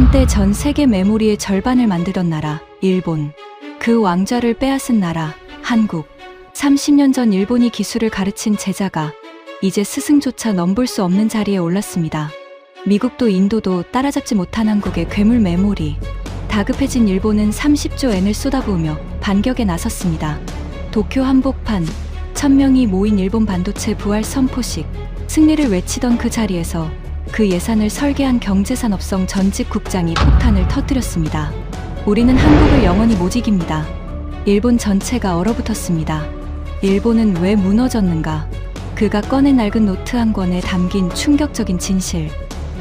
한때 전 세계 메모리의 절반을 만들던 나라, 일본. 그 왕좌를 빼앗은 나라, 한국. 30년 전 일본이 기술을 가르친 제자가 이제 스승조차 넘볼 수 없는 자리에 올랐습니다. 미국도 인도도 따라잡지 못한 한국의 괴물 메모리. 다급해진 일본은 30조 엔을 쏟아부으며 반격에 나섰습니다. 도쿄 한복판, 1000명이 모인 일본 반도체 부활 선포식. 승리를 외치던 그 자리에서 그 예산을 설계한 경제산업성 전직 국장이 폭탄을 터뜨렸습니다. 우리는 한국을 영원히 못 이깁니다. 일본 전체가 얼어붙었습니다. 일본은 왜 무너졌는가? 그가 꺼낸 낡은 노트 한 권에 담긴 충격적인 진실.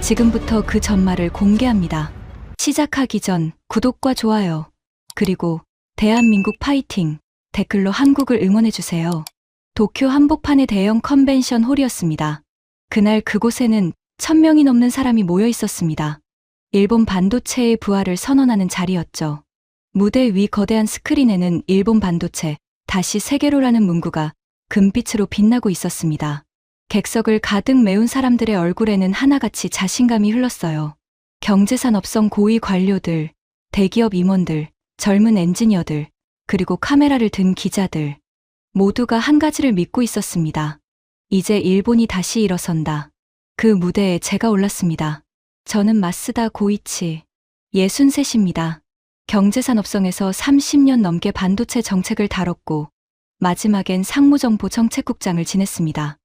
지금부터 그 전말을 공개합니다. 시작하기 전 구독과 좋아요, 그리고 대한민국 파이팅 댓글로 한국을 응원해주세요. 도쿄 한복판의 대형 컨벤션 홀이었습니다. 그날 그곳에는 1000명이 넘는 사람이 모여 있었습니다. 일본 반도체의 부활을 선언하는 자리였죠. 무대 위 거대한 스크린에는 일본 반도체, 다시 세계로라는 문구가 금빛으로 빛나고 있었습니다. 객석을 가득 메운 사람들의 얼굴에는 하나같이 자신감이 흘렀어요. 경제산업성 고위 관료들, 대기업 임원들, 젊은 엔지니어들, 그리고 카메라를 든 기자들. 모두가 한 가지를 믿고 있었습니다. 이제 일본이 다시 일어선다. 그 무대에 제가 올랐습니다. 저는 마쓰다 고이치, 63입니다. 경제산업성에서 30년 넘게 반도체 정책을 다뤘고 마지막엔 상무정보 정책국장을 지냈습니다.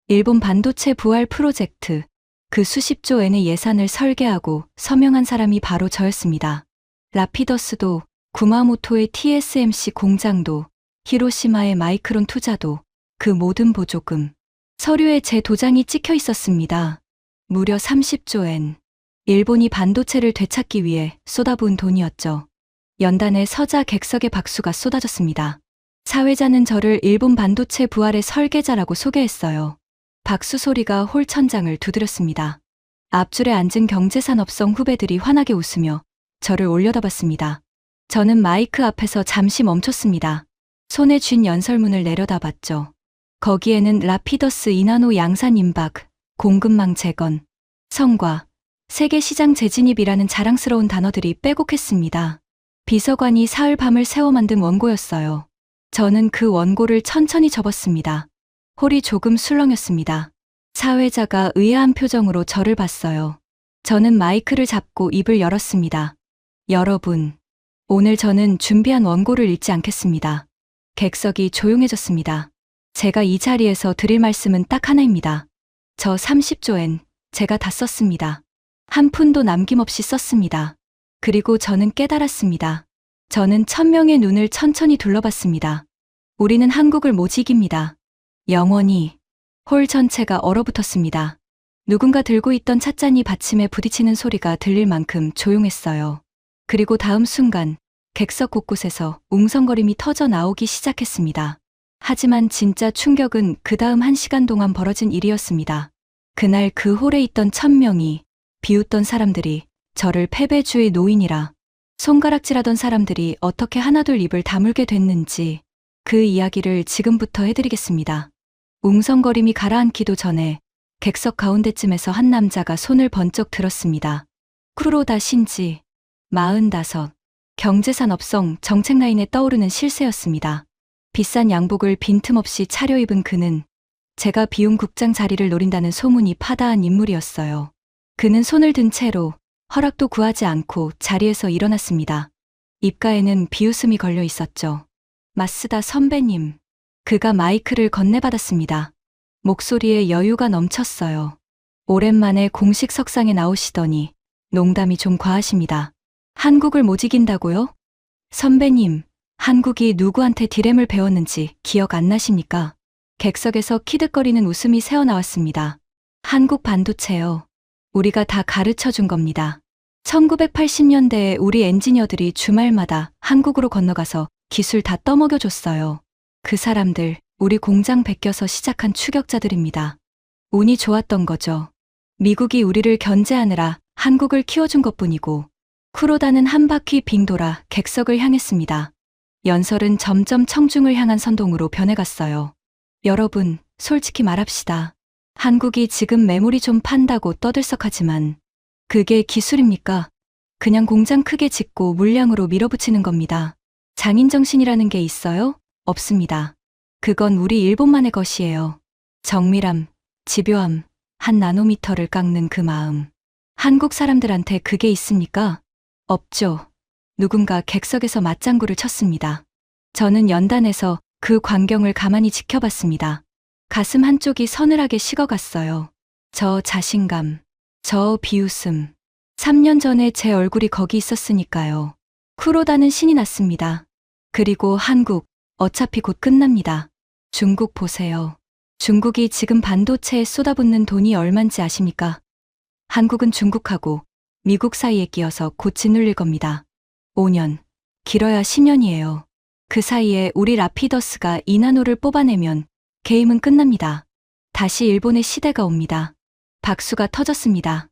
일본 반도체 부활 프로젝트, 그 수십조 엔의 예산을 설계하고 서명한 사람이 바로 저였습니다. 라피더스도, 구마모토의 TSMC 공장도, 히로시마의 마이크론 투자도, 그 모든 보조금, 서류에 제 도장이 찍혀 있었습니다. 무려 30조 엔. 일본이 반도체를 되찾기 위해 쏟아부은 돈이었죠. 연단의 서자 객석의 박수가 쏟아졌습니다. 사회자는 저를 일본 반도체 부활의 설계자라고 소개했어요. 박수 소리가 홀 천장을 두드렸습니다. 앞줄에 앉은 경제산업성 후배들이 환하게 웃으며 저를 올려다봤습니다. 저는 마이크 앞에서 잠시 멈췄습니다. 손에 쥔 연설문을 내려다봤죠. 거기에는 라피더스 이나노 양산 임박, 공급망 재건, 성과, 세계 시장 재진입이라는 자랑스러운 단어들이 빼곡했습니다. 비서관이 사흘 밤을 새워 만든 원고였어요. 저는 그 원고를 천천히 접었습니다. 홀이 조금 술렁였습니다. 사회자가 의아한 표정으로 저를 봤어요. 저는 마이크를 잡고 입을 열었습니다. 여러분, 오늘 저는 준비한 원고를 읽지 않겠습니다. 객석이 조용해졌습니다. 제가 이 자리에서 드릴 말씀은 딱 하나입니다. 저 30조 엔, 제가 다 썼습니다. 한 푼도 남김없이 썼습니다. 그리고 저는 깨달았습니다. 저는 1000명의 눈을 천천히 둘러봤습니다. 우리는 한국을 못 이깁니다. 영원히. 홀 전체가 얼어붙었습니다. 누군가 들고 있던 찻잔이 받침에 부딪히는 소리가 들릴 만큼 조용했어요. 그리고 다음 순간 객석 곳곳에서 웅성거림이 터져 나오기 시작했습니다. 하지만 진짜 충격은 그 다음 1시간 동안 벌어진 일이었습니다. 그날 그 홀에 있던 1000명이, 비웃던 사람들이, 저를 패배주의 노인이라 손가락질하던 사람들이 어떻게 하나둘 입을 다물게 됐는지 그 이야기를 지금부터 해드리겠습니다. 웅성거림이 가라앉기도 전에 객석 가운데쯤에서 한 남자가 손을 번쩍 들었습니다. 쿠로다 신지, 45. 경제산업성 정책 라인에 떠오르는 실세였습니다. 비싼 양복을 빈틈없이 차려입은 그는 제가 비운 국장 자리를 노린다는 소문이 파다한 인물이었어요. 그는 손을 든 채로 허락도 구하지 않고 자리에서 일어났습니다. 입가에는 비웃음이 걸려 있었죠. 마쓰다 선배님. 그가 마이크를 건네받았습니다. 목소리에 여유가 넘쳤어요. 오랜만에 공식 석상에 나오시더니 농담이 좀 과하십니다. 한국을 못 이긴다고요? 선배님, 한국이 누구한테 디램을 배웠는지 기억 안 나십니까? 객석에서 키득거리는 웃음이 새어나왔습니다. 한국 반도체요. 우리가 다 가르쳐 준 겁니다. 1980년대에 우리 엔지니어들이 주말마다 한국으로 건너가서 기술 다 떠먹여줬어요. 그 사람들, 우리 공장 베껴서 시작한 추격자들입니다. 운이 좋았던 거죠. 미국이 우리를 견제하느라 한국을 키워준 것뿐이고, 쿠로다는 한 바퀴 빙 돌아 객석을 향했습니다. 연설은 점점 청중을 향한 선동으로 변해갔어요. 여러분, 솔직히 말합시다. 한국이 지금 메모리 좀 판다고 떠들썩하지만 그게 기술입니까? 그냥 공장 크게 짓고 물량으로 밀어붙이는 겁니다. 장인정신이라는 게 있어요? 없습니다. 그건 우리 일본만의 것이에요. 정밀함, 집요함, 한 나노미터를 깎는 그 마음. 한국 사람들한테 그게 있습니까? 없죠. 누군가 객석에서 맞장구를 쳤습니다. 저는 연단에서 그 광경을 가만히 지켜봤습니다. 가슴 한쪽이 서늘하게 식어갔어요. 저 자신감, 저 비웃음. 3년 전에 제 얼굴이 거기 있었으니까요. 쿠로다는 신이 났습니다. 그리고 한국, 어차피 곧 끝납니다. 중국 보세요. 중국이 지금 반도체에 쏟아붓는 돈이 얼만지 아십니까? 한국은 중국하고 미국 사이에 끼어서 곧 짓눌릴 겁니다. 5년, 길어야 10년이에요. 그 사이에 우리 라피더스가 이나노를 뽑아내면 게임은 끝납니다. 다시 일본의 시대가 옵니다. 박수가 터졌습니다.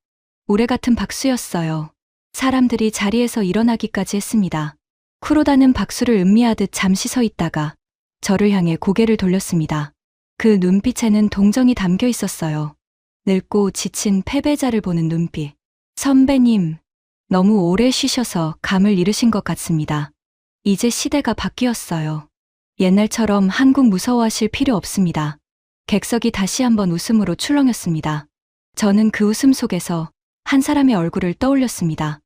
우레 같은 박수였어요. 사람들이 자리에서 일어나기까지 했습니다. 쿠로다는 박수를 음미하듯 잠시 서 있다가 저를 향해 고개를 돌렸습니다. 그 눈빛에는 동정이 담겨 있었어요. 늙고 지친 패배자를 보는 눈빛. 선배님, 너무 오래 쉬셔서 감을 잃으신 것 같습니다. 이제 시대가 바뀌었어요. 옛날처럼 한국 무서워하실 필요 없습니다. 객석이 다시 한번 웃음으로 출렁였습니다. 저는 그 웃음 속에서 한 사람의 얼굴을 떠올렸습니다.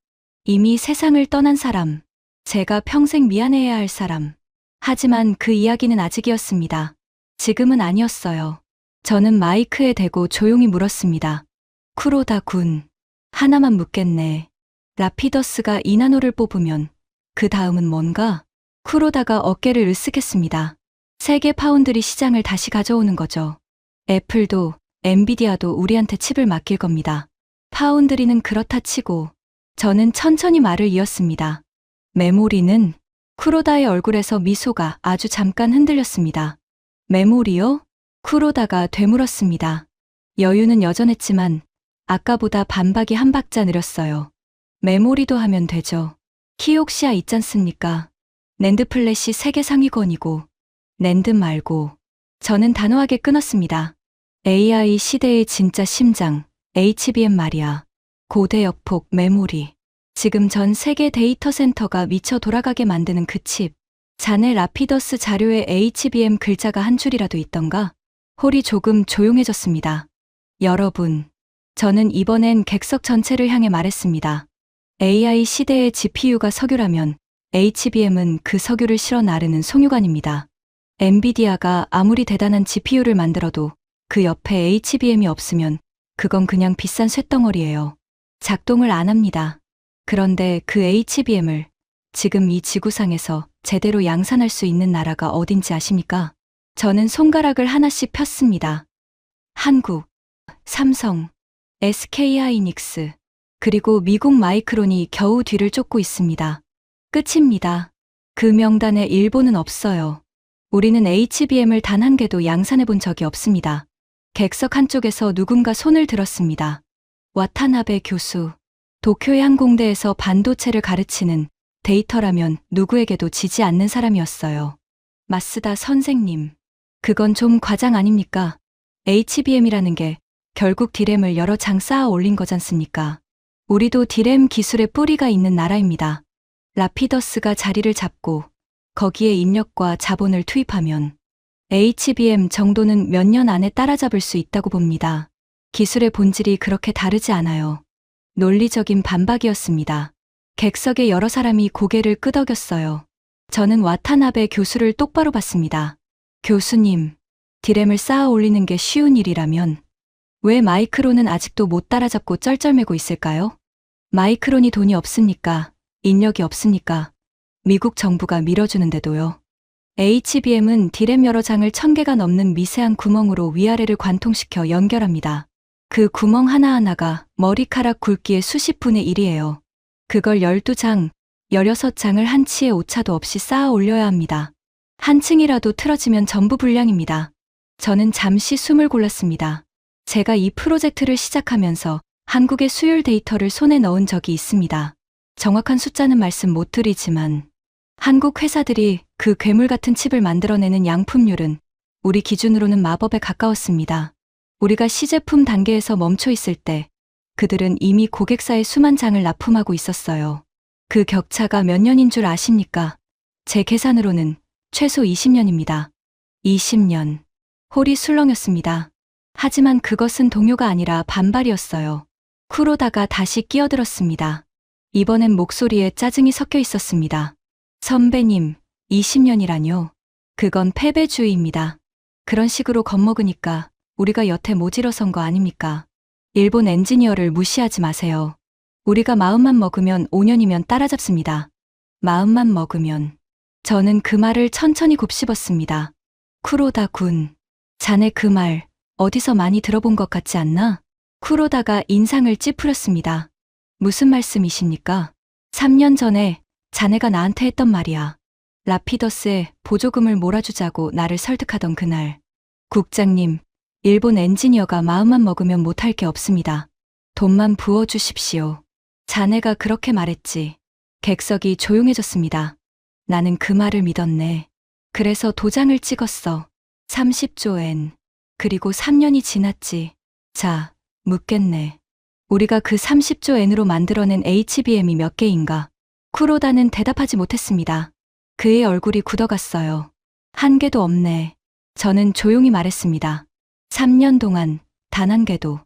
이미 세상을 떠난 사람, 제가 평생 미안해야 할 사람. 하지만 그 이야기는 아직이었습니다. 지금은 아니었어요. 저는 마이크에 대고 조용히 물었습니다. 쿠로다 군, 하나만 묻겠네. 라피더스가 이나노를 뽑으면 그 다음은 뭔가? 쿠로다가 어깨를 으쓱했습니다. 세계 파운드리 시장을 다시 가져오는 거죠. 애플도 엔비디아도 우리한테 칩을 맡길 겁니다. 파운드리는 그렇다 치고 저는 천천히 말을 이었습니다. 메모리는? 쿠로다의 얼굴에서 미소가 아주 잠깐 흔들렸습니다. 메모리요? 쿠로다가 되물었습니다. 여유는 여전했지만 아까보다 반박이 한 박자 느렸어요. 메모리도 하면 되죠. 키옥시아 있잖습니까? 낸드 플래시 세계 상위권이고 낸드 말고. 저는 단호하게 끊었습니다. AI 시대의 진짜 심장, HBM 말이야. 고대 역폭 메모리. 지금 전 세계 데이터 센터가 미쳐 돌아가게 만드는 그 칩. 자네 라피더스 자료에 HBM 글자가 한 줄이라도 있던가? 홀이 조금 조용해졌습니다. 여러분, 저는 이번엔 객석 전체를 향해 말했습니다. AI 시대의 GPU가 석유라면 HBM은 그 석유를 실어 나르는 송유관입니다. 엔비디아가 아무리 대단한 GPU를 만들어도 그 옆에 HBM이 없으면 그건 그냥 비싼 쇳덩어리예요. 작동을 안 합니다. 그런데 그 HBM을 지금 이 지구상에서 제대로 양산할 수 있는 나라가 어딘지 아십니까? 저는 손가락을 하나씩 폈습니다. 한국, 삼성, SK하이닉스, 그리고 미국 마이크론이 겨우 뒤를 쫓고 있습니다. 끝입니다. 그 명단에 일본은 없어요. 우리는 HBM을 단 한 개도 양산해 본 적이 없습니다. 객석 한쪽에서 누군가 손을 들었습니다. 와타나베 교수. 도쿄의 한 공대에서 반도체를 가르치는 데이터라면 누구에게도 지지 않는 사람이었어요. 마쓰다 선생님. 그건 좀 과장 아닙니까? HBM이라는 게 결국 디램을 여러 장 쌓아 올린 거잖습니까? 우리도 디램 기술의 뿌리가 있는 나라입니다. 라피더스가 자리를 잡고 거기에 인력과 자본을 투입하면 HBM 정도는 몇 년 안에 따라잡을 수 있다고 봅니다. 기술의 본질이 그렇게 다르지 않아요. 논리적인 반박이었습니다. 객석의 여러 사람이 고개를 끄덕였어요. 저는 와타나베 교수를 똑바로 봤습니다. 교수님, 디램을 쌓아 올리는 게 쉬운 일이라면 왜 마이크론은 아직도 못 따라잡고 쩔쩔매고 있을까요? 마이크론이 돈이 없습니까? 인력이 없습니까? 미국 정부가 밀어주는데도요. HBM은 디램 여러 장을 1000개가 넘는 미세한 구멍으로 위아래를 관통시켜 연결합니다. 그 구멍 하나하나가 머리카락 굵기의 수십 분의 1이에요. 그걸 12장, 16장을 한 치의 오차도 없이 쌓아 올려야 합니다. 한 층이라도 틀어지면 전부 불량입니다. 저는 잠시 숨을 골랐습니다. 제가 이 프로젝트를 시작하면서 한국의 수율 데이터를 손에 넣은 적이 있습니다. 정확한 숫자는 말씀 못 드리지만 한국 회사들이 그 괴물 같은 칩을 만들어내는 양품률은 우리 기준으로는 마법에 가까웠습니다. 우리가 시제품 단계에서 멈춰 있을 때 그들은 이미 고객사의 수만 장을 납품하고 있었어요. 그 격차가 몇 년인 줄 아십니까? 제 계산으로는 최소 20년입니다. 20년. 홀이 술렁였습니다. 하지만 그것은 동요가 아니라 반발이었어요. 쿠로다가 다시 끼어들었습니다. 이번엔 목소리에 짜증이 섞여 있었습니다. 선배님, 20년이라뇨. 그건 패배주의입니다. 그런 식으로 겁먹으니까 우리가 여태 모질어선 거 아닙니까? 일본 엔지니어를 무시하지 마세요. 우리가 마음만 먹으면 5년이면 따라잡습니다. 마음만 먹으면. 저는 그 말을 천천히 곱씹었습니다. 쿠로다 군. 자네 그 말 어디서 많이 들어본 것 같지 않나? 쿠로다가 인상을 찌푸렸습니다. 무슨 말씀이십니까? 3년 전에 자네가 나한테 했던 말이야. 라피더스에 보조금을 몰아주자고 나를 설득하던 그날. 국장님, 일본 엔지니어가 마음만 먹으면 못할 게 없습니다. 돈만 부어주십시오. 자네가 그렇게 말했지. 객석이 조용해졌습니다. 나는 그 말을 믿었네. 그래서 도장을 찍었어. 30조 엔. 그리고 3년이 지났지. 자, 묻겠네. 우리가 그 30조 엔으로 만들어낸 HBM이 몇 개인가? 쿠로다는 대답하지 못했습니다. 그의 얼굴이 굳어갔어요. 한 개도 없네. 저는 조용히 말했습니다. 3년 동안 단 한 개도.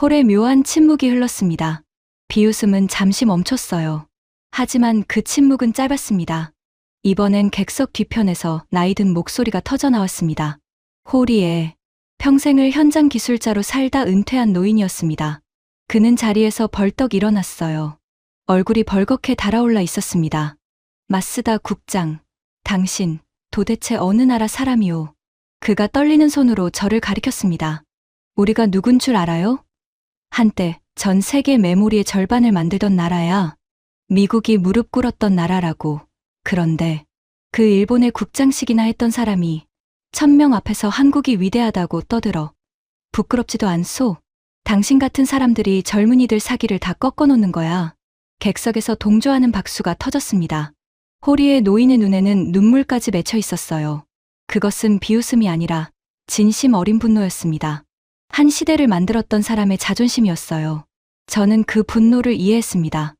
홀에 묘한 침묵이 흘렀습니다. 비웃음은 잠시 멈췄어요. 하지만 그 침묵은 짧았습니다. 이번엔 객석 뒤편에서 나이든 목소리가 터져나왔습니다. 호리에 평생을 현장 기술자로 살다 은퇴한 노인이었습니다. 그는 자리에서 벌떡 일어났어요. 얼굴이 벌겋게 달아올라 있었습니다. 마쓰다 국장, 당신 도대체 어느 나라 사람이오? 그가 떨리는 손으로 저를 가리켰습니다. 우리가 누군 줄 알아요? 한때 전 세계 메모리의 절반을 만들던 나라야. 미국이 무릎 꿇었던 나라라고. 그런데 그 일본의 국장식이나 했던 사람이 1000명 앞에서 한국이 위대하다고 떠들어. 부끄럽지도 않소? 당신 같은 사람들이 젊은이들 사기를 다 꺾어놓는 거야. 객석에서 동조하는 박수가 터졌습니다. 호리의 노인의 눈에는 눈물까지 맺혀 있었어요. 그것은 비웃음이 아니라 진심 어린 분노였습니다. 한 시대를 만들었던 사람의 자존심이었어요. 저는 그 분노를 이해했습니다.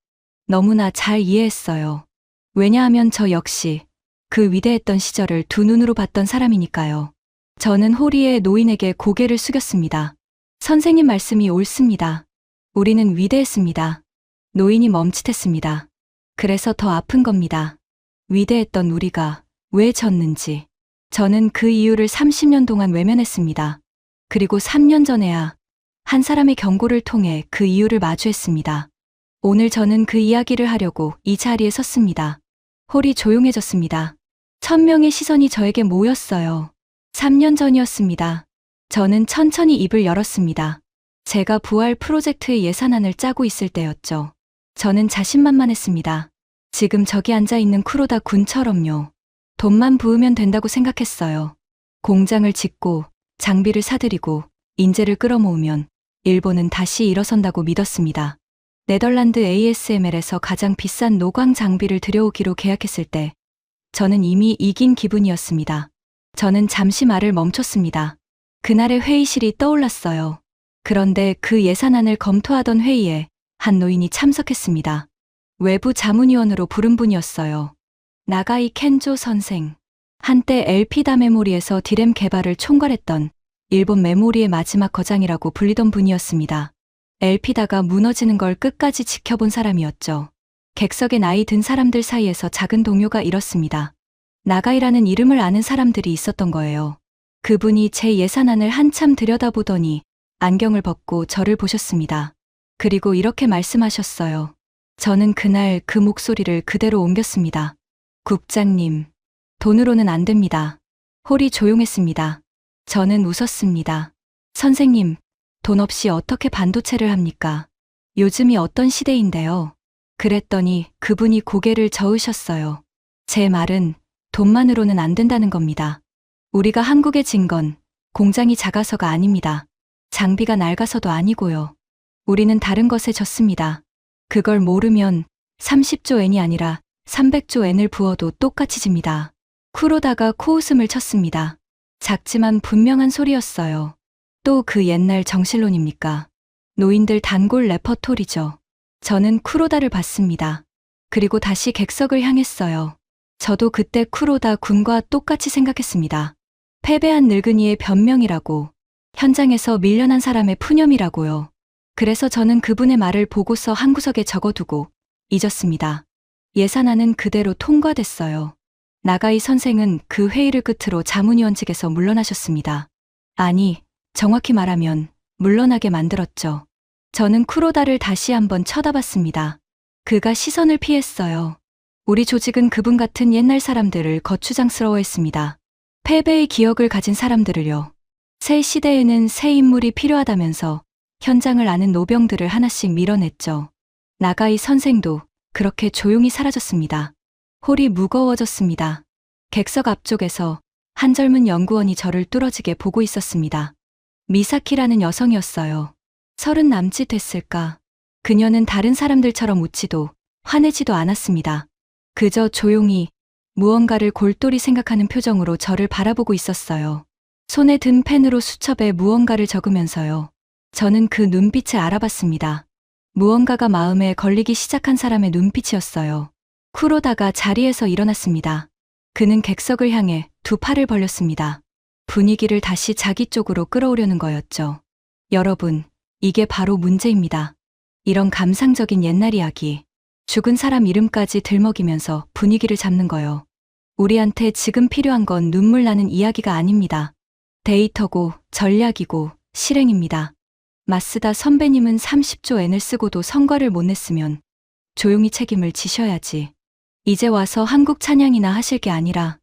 너무나 잘 이해했어요. 왜냐하면 저 역시 그 위대했던 시절을 두 눈으로 봤던 사람이니까요. 저는 호리의 노인에게 고개를 숙였습니다. 선생님 말씀이 옳습니다. 우리는 위대했습니다. 노인이 멈칫했습니다. 그래서 더 아픈 겁니다. 위대했던 우리가 왜 졌는지. 저는 그 이유를 30년 동안 외면했습니다. 그리고 3년 전에야 한 사람의 경고를 통해 그 이유를 마주했습니다. 오늘 저는 그 이야기를 하려고 이 자리에 섰습니다. 홀이 조용해졌습니다. 1000명의 시선이 저에게 모였어요. 3년 전이었습니다. 저는 천천히 입을 열었습니다. 제가 부활 프로젝트의 예산안을 짜고 있을 때였죠. 저는 자신만만했습니다. 지금 저기 앉아있는 쿠로다 군처럼요. 돈만 부으면 된다고 생각했어요. 공장을 짓고 장비를 사들이고 인재를 끌어모으면 일본은 다시 일어선다고 믿었습니다. 네덜란드 ASML에서 가장 비싼 노광 장비를 들여오기로 계약했을 때 저는 이미 이긴 기분이었습니다. 저는 잠시 말을 멈췄습니다. 그날의 회의실이 떠올랐어요. 그런데 그 예산안을 검토하던 회의에 한 노인이 참석했습니다. 외부 자문위원으로 부른 분이었어요. 나가이 켄조 선생. 한때 LP다 메모리에서 디램 개발을 총괄했던 일본 메모리의 마지막 거장이라고 불리던 분이었습니다. LP다가 무너지는 걸 끝까지 지켜본 사람이었죠. 객석에 나이 든 사람들 사이에서 작은 동요가 일었습니다. 나가이라는 이름을 아는 사람들이 있었던 거예요. 그분이 제 예산안을 한참 들여다보더니 안경을 벗고 저를 보셨습니다. 그리고 이렇게 말씀하셨어요. 저는 그날 그 목소리를 그대로 옮겼습니다. 국장님, 돈으로는 안 됩니다. 홀이 조용했습니다. 저는 웃었습니다. 선생님, 돈 없이 어떻게 반도체를 합니까? 요즘이 어떤 시대인데요. 그랬더니 그분이 고개를 저으셨어요. 제 말은 돈만으로는 안 된다는 겁니다. 우리가 한국에 진 건 공장이 작아서가 아닙니다. 장비가 낡아서도 아니고요. 우리는 다른 것에 졌습니다. 그걸 모르면 30조 엔이 아니라 300조 엔을 부어도 똑같이 집니다. 쿠로다가 코웃음을 쳤습니다. 작지만 분명한 소리였어요. 또 그 옛날 정신론입니까? 노인들 단골 레퍼토리죠. 저는 쿠로다를 봤습니다. 그리고 다시 객석을 향했어요. 저도 그때 쿠로다 군과 똑같이 생각했습니다. 패배한 늙은이의 변명이라고, 현장에서 밀려난 사람의 푸념이라고요. 그래서 저는 그분의 말을 보고서 한 구석에 적어두고 잊었습니다. 예산안은 그대로 통과됐어요. 나가이 선생은 그 회의를 끝으로 자문위원직에서 물러나셨습니다. 아니, 정확히 말하면 물러나게 만들었죠. 저는 쿠로다를 다시 한번 쳐다봤습니다. 그가 시선을 피했어요. 우리 조직은 그분 같은 옛날 사람들을 거추장스러워했습니다. 패배의 기억을 가진 사람들을요. 새 시대에는 새 인물이 필요하다면서 현장을 아는 노병들을 하나씩 밀어냈죠. 나가이 선생도 그렇게 조용히 사라졌습니다. 홀이 무거워졌습니다. 객석 앞쪽에서 한 젊은 연구원이 저를 뚫어지게 보고 있었습니다. 미사키라는 여성이었어요. 30 남짓 됐을까. 그녀는 다른 사람들처럼 웃지도 화내지도 않았습니다. 그저 조용히 무언가를 골똘히 생각하는 표정으로 저를 바라보고 있었어요. 손에 든 펜으로 수첩에 무언가를 적으면서요. 저는 그 눈빛을 알아봤습니다. 무언가가 마음에 걸리기 시작한 사람의 눈빛이었어요. 쿠로다가 자리에서 일어났습니다. 그는 객석을 향해 두 팔을 벌렸습니다. 분위기를 다시 자기 쪽으로 끌어오려는 거였죠. 여러분, 이게 바로 문제입니다. 이런 감상적인 옛날 이야기, 죽은 사람 이름까지 들먹이면서 분위기를 잡는 거요. 우리한테 지금 필요한 건 눈물 나는 이야기가 아닙니다. 데이터고 전략이고 실행입니다. 마쓰다 선배님은 30조 엔을 쓰고도 성과를 못 냈으면 조용히 책임을 지셔야지. 이제 와서 한국 찬양이나 하실 게 아니라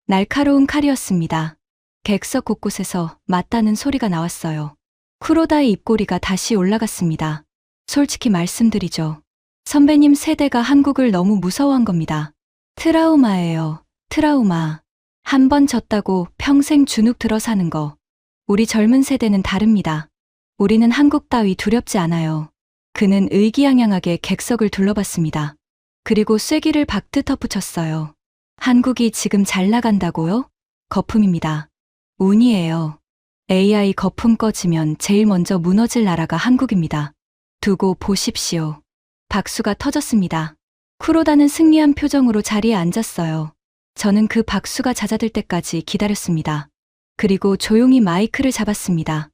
날카로운 칼이었습니다. 객석 곳곳에서 맞다는 소리가 나왔어요. 쿠로다의 입꼬리가 다시 올라갔습니다. 솔직히 말씀드리죠. 선배님 세대가 한국을 너무 무서워한 겁니다. 트라우마예요. 트라우마. 한 번 졌다고 평생 주눅 들어 사는 거. 우리 젊은 세대는 다릅니다. 우리는 한국 따위 두렵지 않아요. 그는 의기양양하게 객석을 둘러봤습니다. 그리고 쐐기를 박듯 덧붙였어요. 한국이 지금 잘 나간다고요? 거품입니다. 운이에요. AI 거품 꺼지면 제일 먼저 무너질 나라가 한국입니다. 두고 보십시오. 박수가 터졌습니다. 쿠로다는 승리한 표정으로 자리에 앉았어요. 저는 그 박수가 잦아들 때까지 기다렸습니다. 그리고 조용히 마이크를 잡았습니다.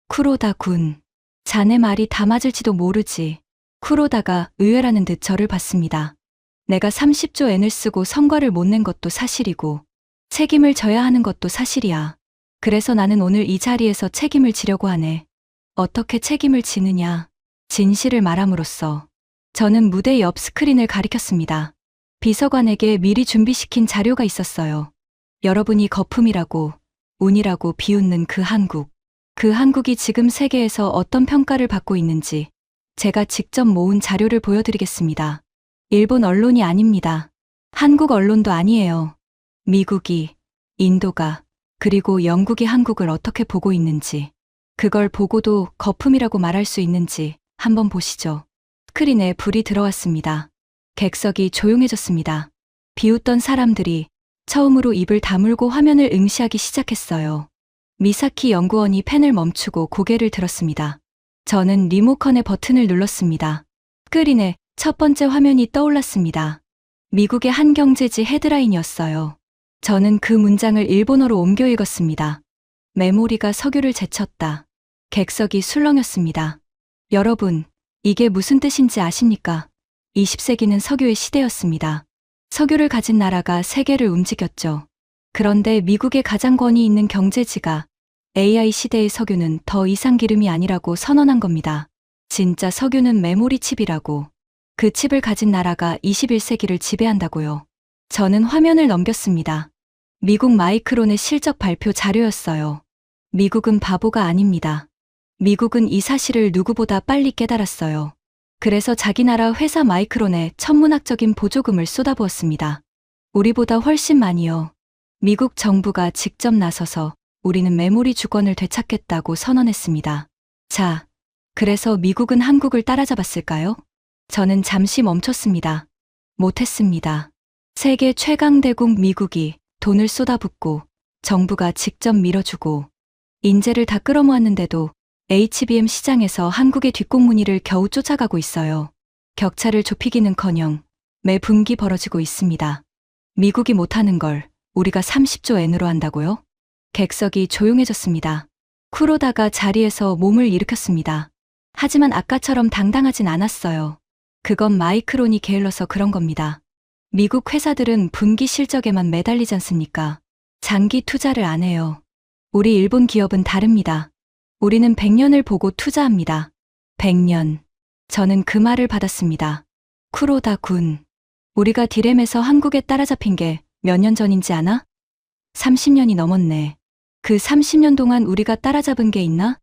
쿠로다 군. 자네 말이 다 맞을지도 모르지. 쿠로다가 의외라는 듯 저를 봤습니다. 내가 30조 엔을 쓰고 성과를 못 낸 것도 사실이고 책임을 져야 하는 것도 사실이야. 그래서 나는 오늘 이 자리에서 책임을 지려고 하네. 어떻게 책임을 지느냐. 진실을 말함으로써 저는 무대 옆 스크린을 가리켰습니다. 비서관에게 미리 준비시킨 자료가 있었어요. 여러분이 거품이라고, 운이라고 비웃는 그 한국. 그 한국이 지금 세계에서 어떤 평가를 받고 있는지 제가 직접 모은 자료를 보여드리겠습니다. 일본 언론이 아닙니다. 한국 언론도 아니에요. 미국이, 인도가, 그리고 영국이 한국을 어떻게 보고 있는지, 그걸 보고도 거품이라고 말할 수 있는지 한번 보시죠. 스크린에 불이 들어왔습니다. 객석이 조용해졌습니다. 비웃던 사람들이 처음으로 입을 다물고 화면을 응시하기 시작했어요. 미사키 연구원이 펜을 멈추고 고개를 들었습니다. 저는 리모컨의 버튼을 눌렀습니다. 스크린에 첫 번째 화면이 떠올랐습니다. 미국의 한 경제지 헤드라인이었어요. 저는 그 문장을 일본어로 옮겨 읽었습니다. 메모리가 석유를 제쳤다. 객석이 술렁였습니다. 여러분, 이게 무슨 뜻인지 아십니까? 20세기는 석유의 시대였습니다. 석유를 가진 나라가 세계를 움직였죠. 그런데 미국의 가장 권위 있는 경제지가 AI 시대의 석유는 더 이상 기름이 아니라고 선언한 겁니다. 진짜 석유는 메모리 칩이라고. 그 칩을 가진 나라가 21세기를 지배한다고요. 저는 화면을 넘겼습니다. 미국 마이크론의 실적 발표 자료였어요. 미국은 바보가 아닙니다. 미국은 이 사실을 누구보다 빨리 깨달았어요. 그래서 자기 나라 회사 마이크론에 천문학적인 보조금을 쏟아부었습니다. 우리보다 훨씬 많이요. 미국 정부가 직접 나서서 우리는 메모리 주권을 되찾겠다고 선언했습니다. 자, 그래서 미국은 한국을 따라잡았을까요? 저는 잠시 멈췄습니다. 못했습니다. 세계 최강대국 미국이 돈을 쏟아붓고 정부가 직접 밀어주고 인재를 다 끌어모았는데도 HBM 시장에서 한국의 뒷공무니를 겨우 쫓아가고 있어요. 격차를 좁히기는커녕 매 분기 벌어지고 있습니다. 미국이 못하는 걸 우리가 30조 엔으로 한다고요? 객석이 조용해졌습니다. 쿠로다가 자리에서 몸을 일으켰습니다. 하지만 아까처럼 당당하진 않았어요. 그건 마이크론이 게을러서 그런 겁니다. 미국 회사들은 분기 실적에만 매달리지 않습니까? 장기 투자를 안 해요. 우리 일본 기업은 다릅니다. 우리는 100년을 보고 투자합니다. 100년. 저는 그 말을 받았습니다. 쿠로다 군. 우리가 디램에서 한국에 따라잡힌 게 몇 년 전인지 아나? 30년이 넘었네. 그 30년 동안 우리가 따라잡은 게 있나?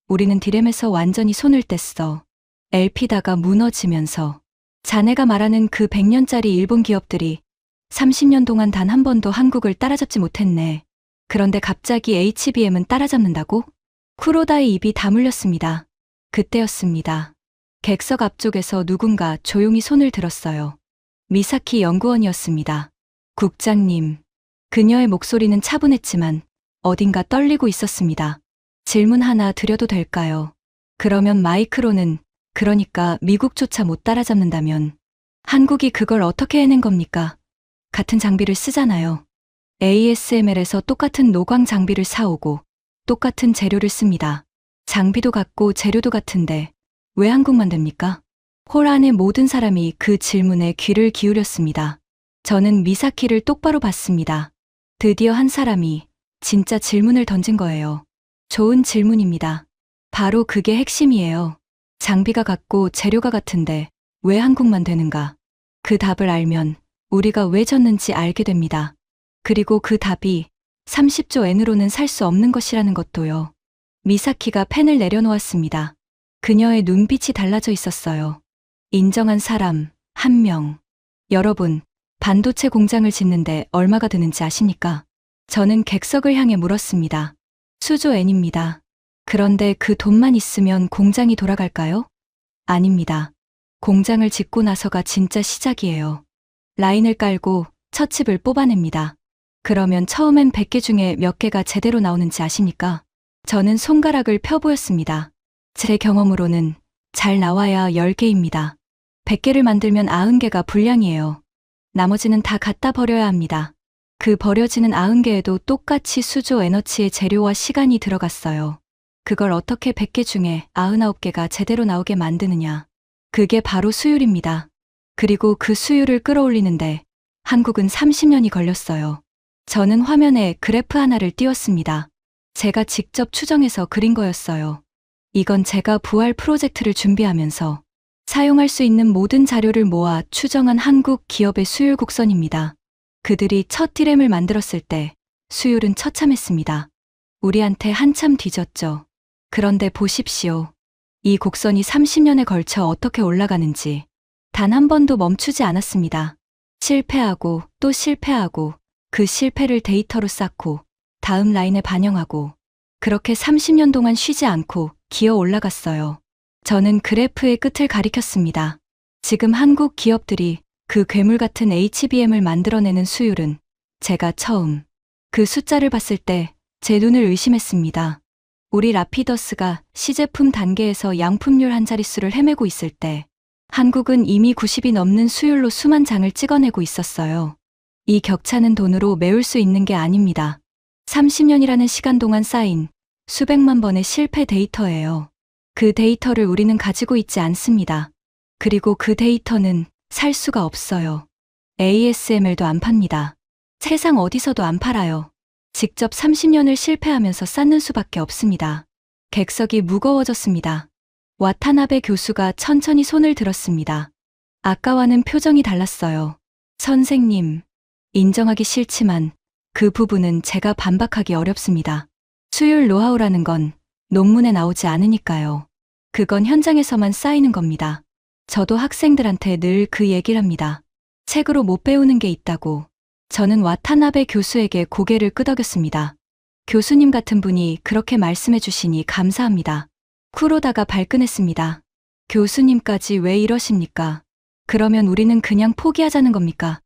우리는 디램에서 완전히 손을 뗐어. 엘피다가 무너지면서. 자네가 말하는 그 100년짜리 일본 기업들이 30년 동안 단 한 번도 한국을 따라잡지 못했네. 그런데 갑자기 HBM은 따라잡는다고? 쿠로다의 입이 다물렸습니다. 그때였습니다. 객석 앞쪽에서 누군가 조용히 손을 들었어요. 미사키 연구원이었습니다. 국장님. 그녀의 목소리는 차분했지만 어딘가 떨리고 있었습니다. 질문 하나 드려도 될까요? 그러면 마이크론은, 그러니까 미국조차 못 따라잡는다면 한국이 그걸 어떻게 해낸 겁니까? 같은 장비를 쓰잖아요. ASML에서 똑같은 노광 장비를 사오고 똑같은 재료를 씁니다. 장비도 같고 재료도 같은데 왜 한국만 됩니까? 홀 안의 모든 사람이 그 질문에 귀를 기울였습니다. 저는 미사키를 똑바로 봤습니다. 드디어 한 사람이 진짜 질문을 던진 거예요. 좋은 질문입니다. 바로 그게 핵심이에요. 장비가 같고 재료가 같은데 왜 한국만 되는가? 그 답을 알면 우리가 왜 졌는지 알게 됩니다. 그리고 그 답이 30조 엔으로는 살 수 없는 것이라는 것도요. 미사키가 펜을 내려놓았습니다. 그녀의 눈빛이 달라져 있었어요. 인정한 사람, 한 명. 여러분, 반도체 공장을 짓는데 얼마가 드는지 아십니까? 저는 객석을 향해 물었습니다. 수조 엔입니다. 그런데 그 돈만 있으면 공장이 돌아갈까요? 아닙니다. 공장을 짓고 나서가 진짜 시작이에요. 라인을 깔고 첫 칩을 뽑아냅니다. 그러면 처음엔 100개 중에 몇 개가 제대로 나오는지 아십니까? 저는 손가락을 펴보였습니다. 제 경험으로는 잘 나와야 10개입니다. 100개를 만들면 90개가 불량이에요. 나머지는 다 갖다 버려야 합니다. 그 버려지는 90개에도 똑같이 수조 에너지의 재료와 시간이 들어갔어요. 그걸 어떻게 100개 중에 99개가 제대로 나오게 만드느냐. 그게 바로 수율입니다. 그리고 그 수율을 끌어올리는데 한국은 30년이 걸렸어요. 저는 화면에 그래프 하나를 띄웠습니다. 제가 직접 추정해서 그린 거였어요. 이건 제가 부활 프로젝트를 준비하면서 사용할 수 있는 모든 자료를 모아 추정한 한국 기업의 수율 곡선입니다. 그들이 첫 디램을 만들었을 때 수율은 처참했습니다. 우리한테 한참 뒤졌죠. 그런데 보십시오. 이 곡선이 30년에 걸쳐 어떻게 올라가는지 단 한 번도 멈추지 않았습니다. 실패하고 또 실패하고 그 실패를 데이터로 쌓고 다음 라인에 반영하고 그렇게 30년 동안 쉬지 않고 기어 올라갔어요. 저는 그래프의 끝을 가리켰습니다. 지금 한국 기업들이 그 괴물 같은 HBM을 만들어내는 수율은 제가 처음 그 숫자를 봤을 때 제 눈을 의심했습니다. 우리 라피더스가 시제품 단계에서 양품률 한 자릿수를 헤매고 있을 때 한국은 이미 90이 넘는 수율로 수만 장을 찍어내고 있었어요. 이 격차는 돈으로 메울 수 있는 게 아닙니다. 30년이라는 시간 동안 쌓인 수백만 번의 실패 데이터예요. 그 데이터를 우리는 가지고 있지 않습니다. 그리고 그 데이터는 살 수가 없어요. ASML도 안 팝니다. 세상 어디서도 안 팔아요. 직접 30년을 실패하면서 쌓는 수밖에 없습니다. 객석이 무거워졌습니다. 와타나베 교수가 천천히 손을 들었습니다. 아까와는 표정이 달랐어요. 선생님, 인정하기 싫지만 그 부분은 제가 반박하기 어렵습니다. 수율 노하우라는 건 논문에 나오지 않으니까요. 그건 현장에서만 쌓이는 겁니다. 저도 학생들한테 늘 그 얘기를 합니다. 책으로 못 배우는 게 있다고. 저는 와타나베 교수에게 고개를 끄덕였습니다. 교수님 같은 분이 그렇게 말씀해 주시니 감사합니다. 쿠로다가 발끈했습니다. 교수님까지 왜 이러십니까? 그러면 우리는 그냥 포기하자는 겁니까?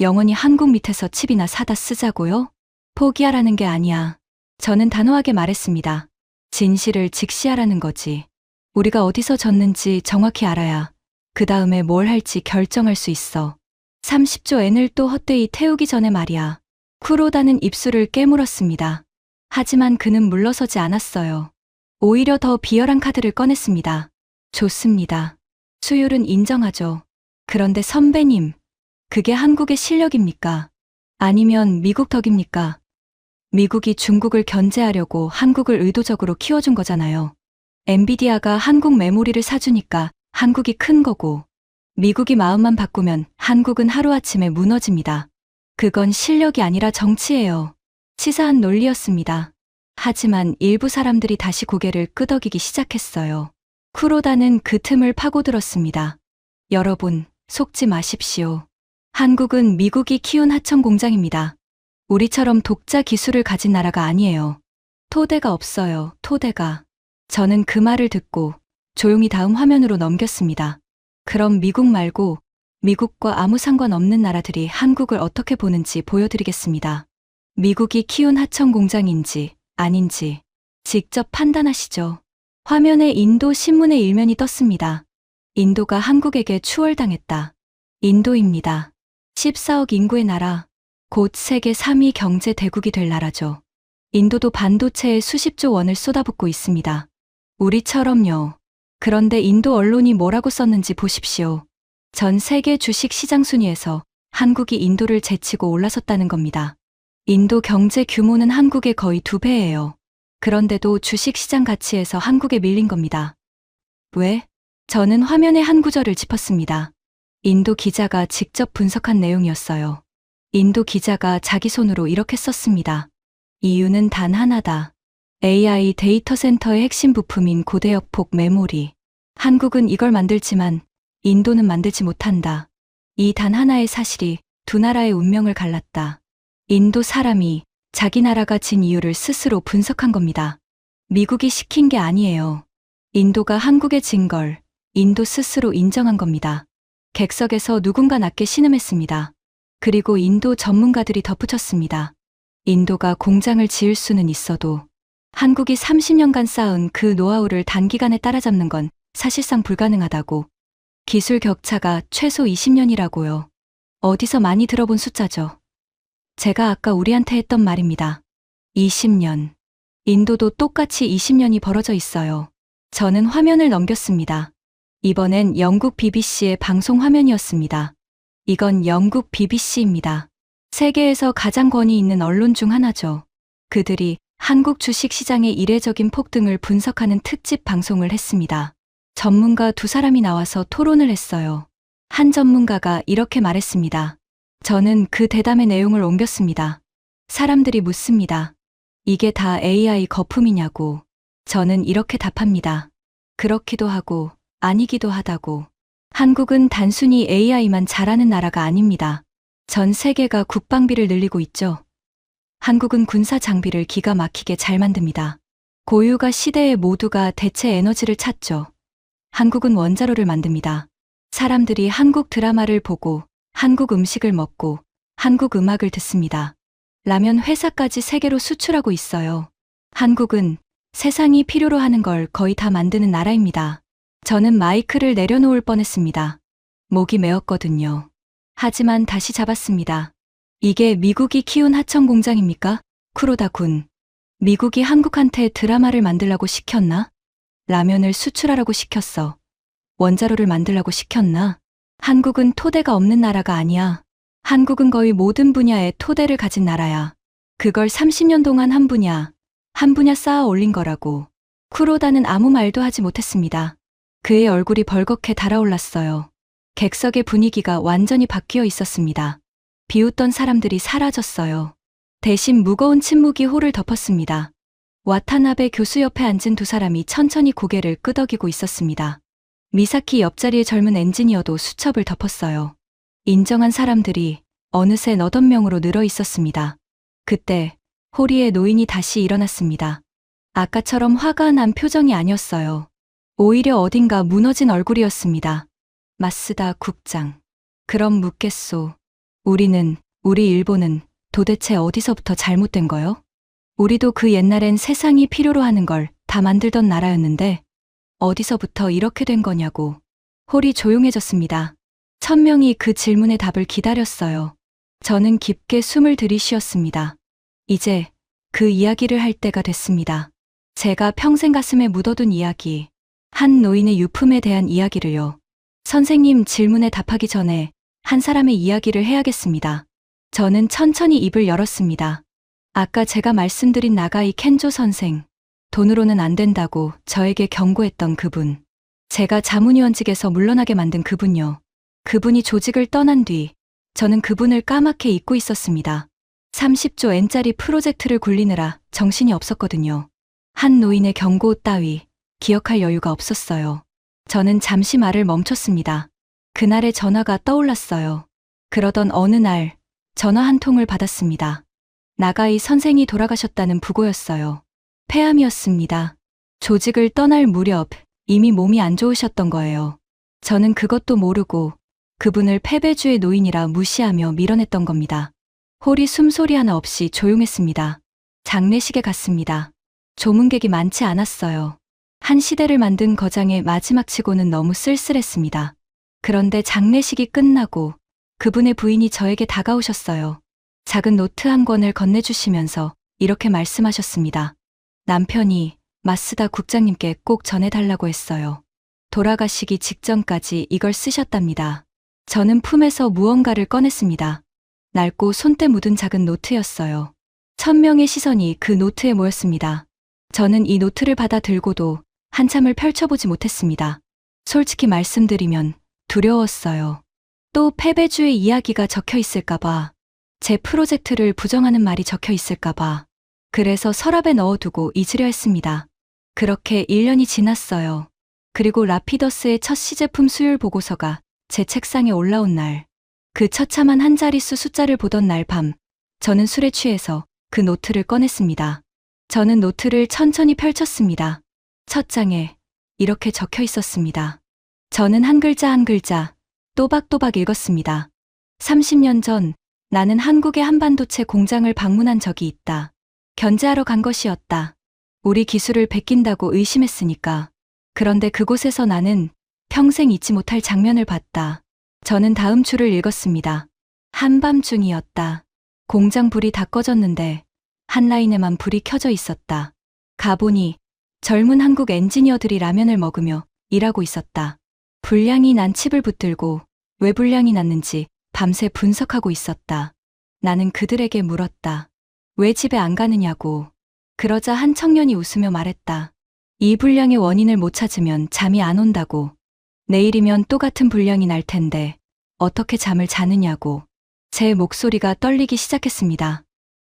영원히 한국 밑에서 칩이나 사다 쓰자고요? 포기하라는 게 아니야. 저는 단호하게 말했습니다. 진실을 직시하라는 거지. 우리가 어디서 졌는지 정확히 알아야 그 다음에 뭘 할지 결정할 수 있어. 30조 엔을 또 헛되이 태우기 전에 말이야. 쿠로다는 입술을 깨물었습니다. 하지만 그는 물러서지 않았어요. 오히려 더 비열한 카드를 꺼냈습니다. 좋습니다. 수율은 인정하죠. 그런데 선배님, 그게 한국의 실력입니까? 아니면 미국 덕입니까? 미국이 중국을 견제하려고 한국을 의도적으로 키워준 거잖아요. 엔비디아가 한국 메모리를 사주니까 한국이 큰 거고, 미국이 마음만 바꾸면 한국은 하루아침에 무너집니다. 그건 실력이 아니라 정치예요. 치사한 논리였습니다. 하지만 일부 사람들이 다시 고개를 끄덕이기 시작했어요. 쿠로다는 그 틈을 파고들었습니다. 여러분, 속지 마십시오. 한국은 미국이 키운 하청 공장입니다. 우리처럼 독자 기술을 가진 나라가 아니에요. 토대가 없어요, 토대가. 저는 그 말을 듣고 조용히 다음 화면으로 넘겼습니다. 그럼 미국 말고 미국과 아무 상관없는 나라들이 한국을 어떻게 보는지 보여드리겠습니다. 미국이 키운 하청 공장인지 아닌지 직접 판단하시죠. 화면에 인도 신문의 일면이 떴습니다. 인도가 한국에게 추월당했다. 인도입니다. 14억 인구의 나라, 곧 세계 3위 경제 대국이 될 나라죠. 인도도 반도체에 수십조 원을 쏟아붓고 있습니다. 우리처럼요. 그런데 인도 언론이 뭐라고 썼는지 보십시오. 전 세계 주식 시장 순위에서 한국이 인도를 제치고 올라섰다는 겁니다. 인도 경제 규모는 한국의 거의 2배예요. 그런데도 주식 시장 가치에서 한국에 밀린 겁니다. 왜? 저는 화면에 한 구절을 짚었습니다. 인도 기자가 직접 분석한 내용이었어요. 인도 기자가 자기 손으로 이렇게 썼습니다. 이유는 단 하나다. AI 데이터 센터의 핵심 부품인 고대역폭 메모리. 한국은 이걸 만들지만 인도는 만들지 못한다. 이 단 하나의 사실이 두 나라의 운명을 갈랐다. 인도 사람이 자기 나라가 진 이유를 스스로 분석한 겁니다. 미국이 시킨 게 아니에요. 인도가 한국에 진 걸 인도 스스로 인정한 겁니다. 객석에서 누군가 낮게 신음했습니다. 그리고 인도 전문가들이 덧붙였습니다. 인도가 공장을 지을 수는 있어도 한국이 30년간 쌓은 그 노하우를 단기간에 따라잡는 건 사실상 불가능하다고. 기술 격차가 최소 20년이라고요. 어디서 많이 들어본 숫자죠. 제가 아까 우리한테 했던 말입니다. 20년. 인도도 똑같이 20년이 벌어져 있어요. 저는 화면을 넘겼습니다. 이번엔 영국 BBC의 방송 화면이었습니다. 이건 영국 BBC입니다. 세계에서 가장 권위 있는 언론 중 하나죠. 그들이 한국 주식 시장의 이례적인 폭등을 분석하는 특집 방송을 했습니다. 전문가 두 사람이 나와서 토론을 했어요. 한 전문가가 이렇게 말했습니다. 저는 그 대담의 내용을 옮겼습니다. 사람들이 묻습니다. 이게 다 AI 거품이냐고. 저는 이렇게 답합니다. 그렇기도 하고 아니기도 하다고. 한국은 단순히 AI만 잘하는 나라가 아닙니다. 전 세계가 국방비를 늘리고 있죠. 한국은 군사 장비를 기가 막히게 잘 만듭니다. 고유가 시대에 모두가 대체 에너지를 찾죠. 한국은 원자로를 만듭니다. 사람들이 한국 드라마를 보고 한국 음식을 먹고 한국 음악을 듣습니다. 라면 회사까지 세계로 수출하고 있어요. 한국은 세상이 필요로 하는 걸 거의 다 만드는 나라입니다. 저는 마이크를 내려놓을 뻔했습니다. 목이 메었거든요. 하지만 다시 잡았습니다. 이게 미국이 키운 하청 공장입니까? 쿠로다 군. 미국이 한국한테 드라마를 만들라고 시켰나? 라면을 수출하라고 시켰어. 원자로를 만들라고 시켰나? 한국은 토대가 없는 나라가 아니야. 한국은 거의 모든 분야에 토대를 가진 나라야. 그걸 30년 동안 한 분야 쌓아 올린 거라고. 쿠로다는 아무 말도 하지 못했습니다. 그의 얼굴이 벌겋게 달아올랐어요. 객석의 분위기가 완전히 바뀌어 있었습니다. 비웃던 사람들이 사라졌어요. 대신 무거운 침묵이 홀을 덮었습니다. 와타나베 교수 옆에 앉은 두 사람이 천천히 고개를 끄덕이고 있었습니다. 미사키 옆자리의 젊은 엔지니어도 수첩을 덮었어요. 인정한 사람들이 어느새 8명으로 늘어 있었습니다. 그때 호리의 노인이 다시 일어났습니다. 아까처럼 화가 난 표정이 아니었어요. 오히려 어딘가 무너진 얼굴이었습니다. 마쓰다 국장. 그럼 묻겠소. 우리 일본은 도대체 어디서부터 잘못된 거요? 우리도 그 옛날엔 세상이 필요로 하는 걸 다 만들던 나라였는데 어디서부터 이렇게 된 거냐고. 홀이 조용해졌습니다. 천명이 그 질문의 답을 기다렸어요. 저는 깊게 숨을 들이쉬었습니다. 이제 그 이야기를 할 때가 됐습니다. 제가 평생 가슴에 묻어둔 이야기. 한 노인의 유품에 대한 이야기를요. 선생님 질문에 답하기 전에 한 사람의 이야기를 해야겠습니다. 저는 천천히 입을 열었습니다. 아까 제가 말씀드린 나가이 켄조 선생. 돈으로는 안 된다고 저에게 경고했던 그분. 제가 자문위원직에서 물러나게 만든 그분요. 그분이 조직을 떠난 뒤 저는 그분을 까맣게 잊고 있었습니다. 30조 엔짜리 프로젝트를 굴리느라 정신이 없었거든요. 한 노인의 경고 따위 기억할 여유가 없었어요. 저는 잠시 말을 멈췄습니다. 그날의 전화가 떠올랐어요. 그러던 어느 날 전화 한 통을 받았습니다. 나가이 선생이 돌아가셨다는 부고였어요. 폐암이었습니다. 조직을 떠날 무렵 이미 몸이 안 좋으셨던 거예요. 저는 그것도 모르고 그분을 패배주의 노인이라 무시하며 밀어냈던 겁니다. 홀이 숨소리 하나 없이 조용했습니다. 장례식에 갔습니다. 조문객이 많지 않았어요. 한 시대를 만든 거장의 마지막 치고는 너무 쓸쓸했습니다. 그런데 장례식이 끝나고 그분의 부인이 저에게 다가오셨어요. 작은 노트 한 권을 건네주시면서 이렇게 말씀하셨습니다. 남편이 마스다 국장님께 꼭 전해달라고 했어요. 돌아가시기 직전까지 이걸 쓰셨답니다. 저는 품에서 무언가를 꺼냈습니다. 낡고 손때 묻은 작은 노트였어요. 1000명의 시선이 그 노트에 모였습니다. 저는 이 노트를 받아 들고도 한참을 펼쳐보지 못했습니다. 솔직히 말씀드리면 두려웠어요. 또 패배주의 이야기가 적혀 있을까봐, 제 프로젝트를 부정하는 말이 적혀 있을까봐. 그래서 서랍에 넣어두고 잊으려 했습니다. 그렇게 1년이 지났어요. 그리고 라피더스의 첫 시제품 수율 보고서가 제 책상에 올라온 날, 그 처참한 한 자릿수 숫자를 보던 날 밤, 저는 술에 취해서 그 노트를 꺼냈습니다. 저는 노트를 천천히 펼쳤습니다. 첫 장에 이렇게 적혀 있었습니다. 저는 한 글자 한 글자 또박또박 읽었습니다. 30년 전 나는 한국의 한반도체 공장을 방문한 적이 있다. 견제하러 간 것이었다. 우리 기술을 베낀다고 의심했으니까. 그런데 그곳에서 나는 평생 잊지 못할 장면을 봤다. 저는 다음 줄을 읽었습니다. 한밤중이었다. 공장 불이 다 꺼졌는데 한 라인에만 불이 켜져 있었다. 가보니 젊은 한국 엔지니어들이 라면을 먹으며 일하고 있었다. 불량이 난 칩을 붙들고 왜 불량이 났는지 밤새 분석하고 있었다. 나는 그들에게 물었다. 왜 집에 안 가느냐고. 그러자 한 청년이 웃으며 말했다. 이 불량의 원인을 못 찾으면 잠이 안 온다고. 내일이면 또 같은 불량이 날 텐데 어떻게 잠을 자느냐고. 제 목소리가 떨리기 시작했습니다.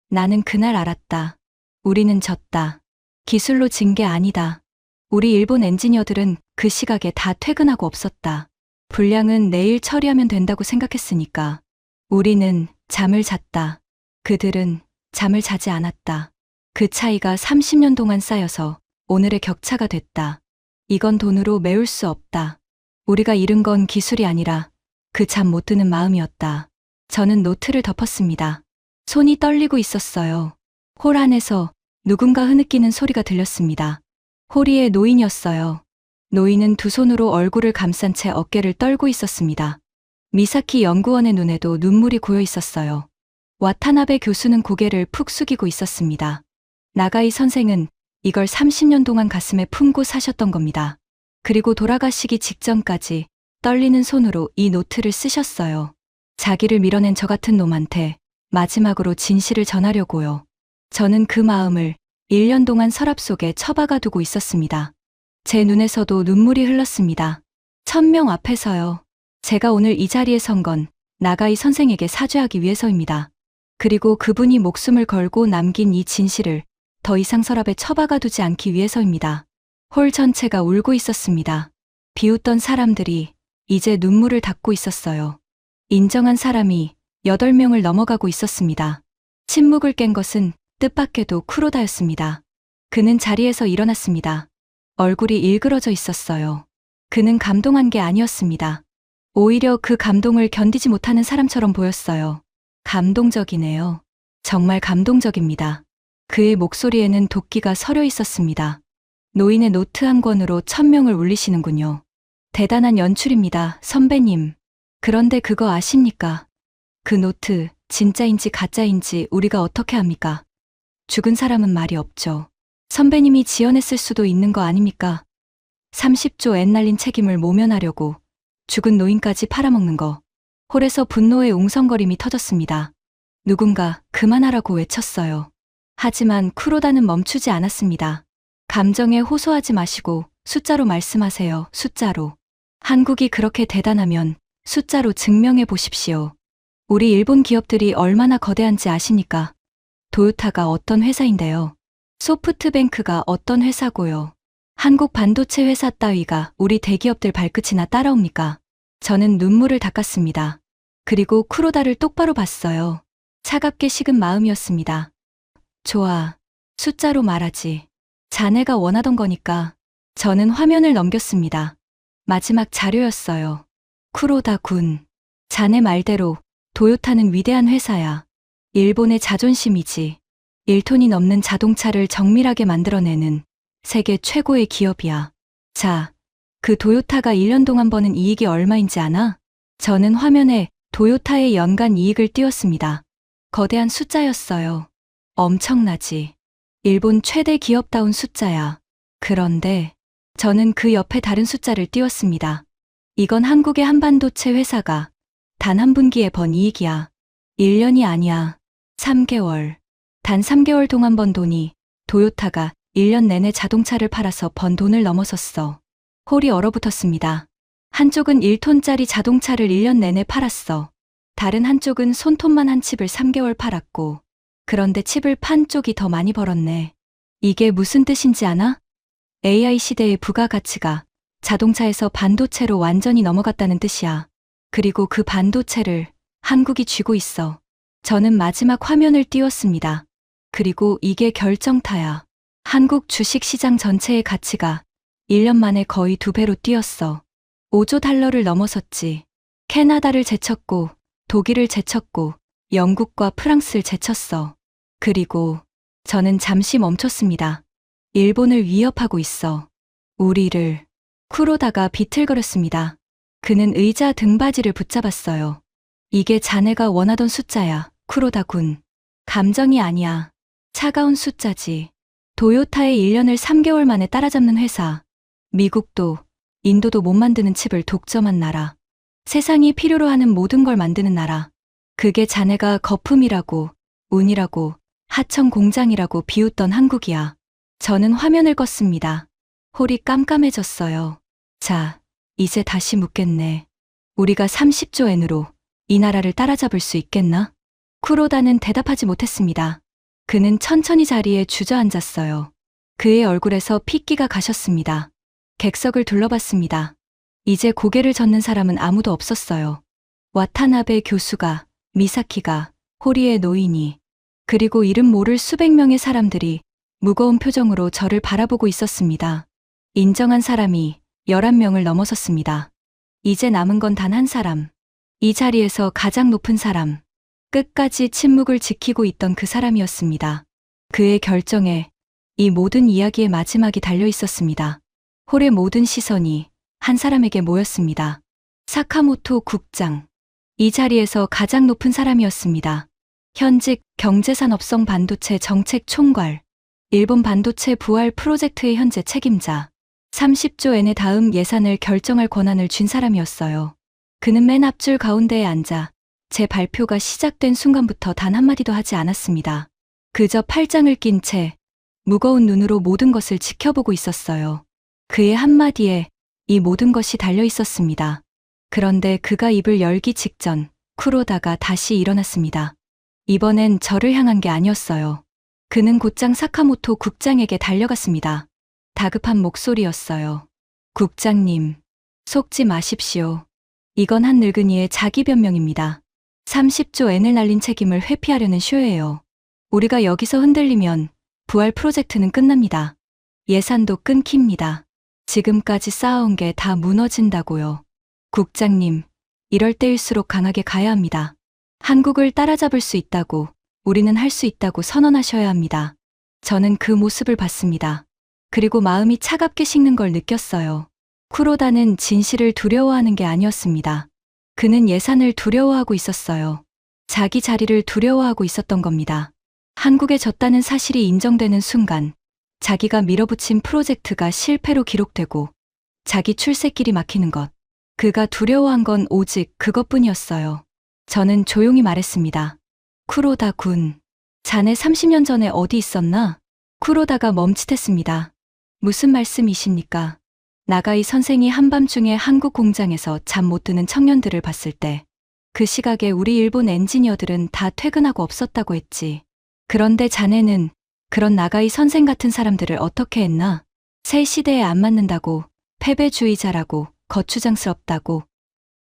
나는 그날 알았다. 우리는 졌다. 기술로 진 게 아니다. 우리 일본 엔지니어들은 그 시각에 다 퇴근하고 없었다. 불량은 내일 처리하면 된다고 생각했으니까. 우리는 잠을 잤다. 그들은 잠을 자지 않았다. 그 차이가 30년 동안 쌓여서 오늘의 격차가 됐다. 이건 돈으로 메울 수 없다. 우리가 잃은 건 기술이 아니라 그 잠 못 드는 마음이었다. 저는 노트를 덮었습니다. 손이 떨리고 있었어요. 홀 안에서 누군가 흐느끼는 소리가 들렸습니다. 홀이의 노인이었어요. 노인은 두 손으로 얼굴을 감싼 채 어깨를 떨고 있었습니다. 미사키 연구원의 눈에도 눈물이 고여 있었어요. 와타나베 교수는 고개를 푹 숙이고 있었습니다. 나가이 선생은 이걸 30년 동안 가슴에 품고 사셨던 겁니다. 그리고 돌아가시기 직전까지 떨리는 손으로 이 노트를 쓰셨어요. 자기를 밀어낸 저 같은 놈한테 마지막으로 진실을 전하려고요. 저는 그 마음을 1년 동안 서랍 속에 처박아 두고 있었습니다. 제 눈에서도 눈물이 흘렀습니다. 1000명 앞에서요. 제가 오늘 이 자리에 선 건 나가이 선생에게 사죄하기 위해서입니다. 그리고 그분이 목숨을 걸고 남긴 이 진실을 더 이상 서랍에 처박아 두지 않기 위해서입니다. 홀 전체가 울고 있었습니다. 비웃던 사람들이 이제 눈물을 닦고 있었어요. 인정한 사람이 8명을 넘어가고 있었습니다. 침묵을 깬 것은 뜻밖에도 쿠로다였습니다. 그는 자리에서 일어났습니다. 얼굴이 일그러져 있었어요. 그는 감동한 게 아니었습니다. 오히려 그 감동을 견디지 못하는 사람처럼 보였어요. 감동적이네요. 정말 감동적입니다. 그의 목소리에는 도끼가 서려 있었습니다. 노인의 노트 한 권으로 1000명을 울리시는군요. 대단한 연출입니다, 선배님. 그런데 그거 아십니까? 그 노트, 진짜인지 가짜인지 우리가 어떻게 합니까? 죽은 사람은 말이 없죠. 선배님이 지어냈을 수도 있는 거 아닙니까? 30조 엔 날린 책임을 모면하려고 죽은 노인까지 팔아먹는 거. 홀에서 분노의 웅성거림이 터졌습니다. 누군가 그만하라고 외쳤어요. 하지만 쿠로다는 멈추지 않았습니다. 감정에 호소하지 마시고 숫자로 말씀하세요. 숫자로. 한국이 그렇게 대단하면 숫자로 증명해 보십시오. 우리 일본 기업들이 얼마나 거대한지 아십니까? 도요타가 어떤 회사인데요. 소프트뱅크가 어떤 회사고요. 한국 반도체 회사 따위가 우리 대기업들 발끝이나 따라옵니까? 저는 눈물을 닦았습니다. 그리고 쿠로다를 똑바로 봤어요. 차갑게 식은 마음이었습니다. 좋아. 숫자로 말하지. 자네가 원하던 거니까. 저는 화면을 넘겼습니다. 마지막 자료였어요. 쿠로다 군. 자네 말대로 도요타는 위대한 회사야. 일본의 자존심이지. 1톤이 넘는 자동차를 정밀하게 만들어내는 세계 최고의 기업이야. 자, 그 도요타가 1년 동안 버는 이익이 얼마인지 아나? 저는 화면에 도요타의 연간 이익을 띄웠습니다. 거대한 숫자였어요. 엄청나지. 일본 최대 기업다운 숫자야. 그런데 저는 그 옆에 다른 숫자를 띄웠습니다. 이건 한국의 한반도체 회사가 단 한 분기에 번 이익이야. 1년이 아니야. 3개월. 단 3개월 동안 번 돈이 도요타가 1년 내내 자동차를 팔아서 번 돈을 넘어섰어. 홀이 얼어붙었습니다. 한쪽은 1톤짜리 자동차를 1년 내내 팔았어. 다른 한쪽은 손톱만 한 칩을 3개월 팔았고, 그런데 칩을 판 쪽이 더 많이 벌었네. 이게 무슨 뜻인지 아나? AI 시대의 부가가치가 자동차에서 반도체로 완전히 넘어갔다는 뜻이야. 그리고 그 반도체를 한국이 쥐고 있어. 저는 마지막 화면을 띄웠습니다. 그리고 이게 결정타야. 한국 주식시장 전체의 가치가 1년 만에 거의 2배로 뛰었어. 5조 달러를 넘어섰지. 캐나다를 제쳤고, 독일을 제쳤고, 영국과 프랑스를 제쳤어. 그리고 저는 잠시 멈췄습니다. 일본을 위협하고 있어. 우리를. 쿠로다가 비틀거렸습니다. 그는 의자 등받이를 붙잡았어요. 이게 자네가 원하던 숫자야, 쿠로다 군. 감정이 아니야. 차가운 숫자지. 도요타의 1년을 3개월 만에 따라잡는 회사. 미국도, 인도도 못 만드는 칩을 독점한 나라. 세상이 필요로 하는 모든 걸 만드는 나라. 그게 자네가 거품이라고, 운이라고, 하청 공장이라고 비웃던 한국이야. 저는 화면을 껐습니다. 홀이 깜깜해졌어요. 자, 이제 다시 묻겠네. 우리가 30조 엔으로 이 나라를 따라잡을 수 있겠나? 쿠로다는 대답하지 못했습니다. 그는 천천히 자리에 주저앉았어요. 그의 얼굴에서 핏기가 가셨습니다. 객석을 둘러봤습니다. 이제 고개를 젓는 사람은 아무도 없었어요. 와타나베 교수가, 미사키가, 호리의 노인이, 그리고 이름 모를 수백 명의 사람들이 무거운 표정으로 저를 바라보고 있었습니다. 인정한 사람이 11명을 넘어섰습니다. 이제 남은 건 단 한 사람. 이 자리에서 가장 높은 사람. 끝까지 침묵을 지키고 있던 그 사람이었습니다. 그의 결정에 이 모든 이야기의 마지막이 달려 있었습니다. 홀의 모든 시선이 한 사람에게 모였습니다. 사카모토 국장. 이 자리에서 가장 높은 사람이었습니다. 현직 경제산업성 반도체 정책 총괄. 일본 반도체 부활 프로젝트의 현재 책임자. 30조 엔의 다음 예산을 결정할 권한을 쥔 사람이었어요. 그는 맨 앞줄 가운데에 앉아 제 발표가 시작된 순간부터 단 한마디도 하지 않았습니다. 그저 팔짱을 낀 채 무거운 눈으로 모든 것을 지켜보고 있었어요. 그의 한마디에 이 모든 것이 달려 있었습니다. 그런데 그가 입을 열기 직전 쿠로다가 다시 일어났습니다. 이번엔 저를 향한 게 아니었어요. 그는 곧장 사카모토 국장에게 달려갔습니다. 다급한 목소리였어요. 국장님, 속지 마십시오. 이건 한 늙은이의 자기 변명입니다. 30조 엔을 날린 책임을 회피하려는 쇼예요. 우리가 여기서 흔들리면 부활 프로젝트는 끝납니다. 예산도 끊깁니다. 지금까지 쌓아온 게 다 무너진다고요. 국장님, 이럴 때일수록 강하게 가야 합니다. 한국을 따라잡을 수 있다고, 우리는 할 수 있다고 선언하셔야 합니다. 저는 그 모습을 봤습니다. 그리고 마음이 차갑게 식는 걸 느꼈어요. 쿠로다는 진실을 두려워하는 게 아니었습니다. 그는 예산을 두려워하고 있었어요. 자기 자리를 두려워하고 있었던 겁니다. 한국에 졌다는 사실이 인정되는 순간 자기가 밀어붙인 프로젝트가 실패로 기록되고 자기 출세길이 막히는 것. 그가 두려워한 건 오직 그것뿐이었어요. 저는 조용히 말했습니다. 쿠로다 군. 자네 30년 전에 어디 있었나? 쿠로다가 멈칫했습니다. 무슨 말씀이십니까? 나가이 선생이 한밤중에 한국 공장에서 잠 못 드는 청년들을 봤을 때 그 시각에 우리 일본 엔지니어들은 다 퇴근하고 없었다고 했지. 그런데 자네는 그런 나가이 선생 같은 사람들을 어떻게 했나? 새 시대에 안 맞는다고, 패배주의자라고, 거추장스럽다고.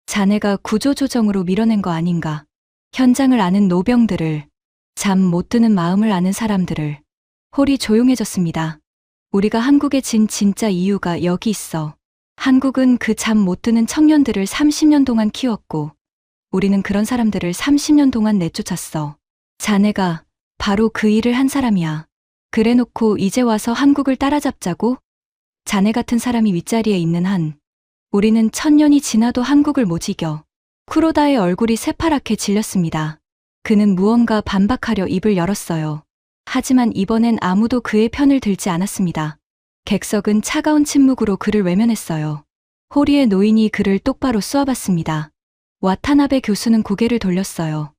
자네가 구조조정으로 밀어낸 거 아닌가? 현장을 아는 노병들을, 잠 못 드는 마음을 아는 사람들을. 홀이 조용해졌습니다. 우리가 한국에 진 진짜 이유가 여기 있어. 한국은 그 잠 못 드는 청년들을 30년 동안 키웠고 우리는 그런 사람들을 30년 동안 내쫓았어. 자네가 바로 그 일을 한 사람이야. 그래놓고 이제 와서 한국을 따라잡자고? 자네 같은 사람이 윗자리에 있는 한 우리는 1000년이 지나도 한국을 못 이겨. 쿠로다의 얼굴이 새파랗게 질렸습니다. 그는 무언가 반박하려 입을 열었어요. 하지만 이번엔 아무도 그의 편을 들지 않았습니다. 객석은 차가운 침묵으로 그를 외면했어요. 호리의 노인이 그를 똑바로 쏘아봤습니다. 와타나베 교수는 고개를 돌렸어요.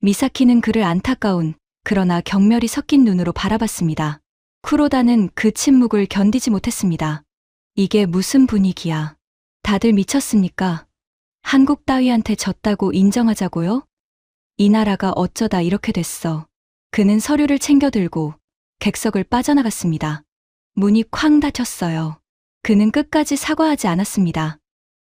미사키는 그를 안타까운 그러나 경멸이 섞인 눈으로 바라봤습니다. 쿠로다는 그 침묵을 견디지 못했습니다. 이게 무슨 분위기야? 다들 미쳤습니까? 한국 따위한테 졌다고 인정하자고요? 이 나라가 어쩌다 이렇게 됐어. 그는 서류를 챙겨들고 객석을 빠져나갔습니다. 문이 쾅 닫혔어요. 그는 끝까지 사과하지 않았습니다.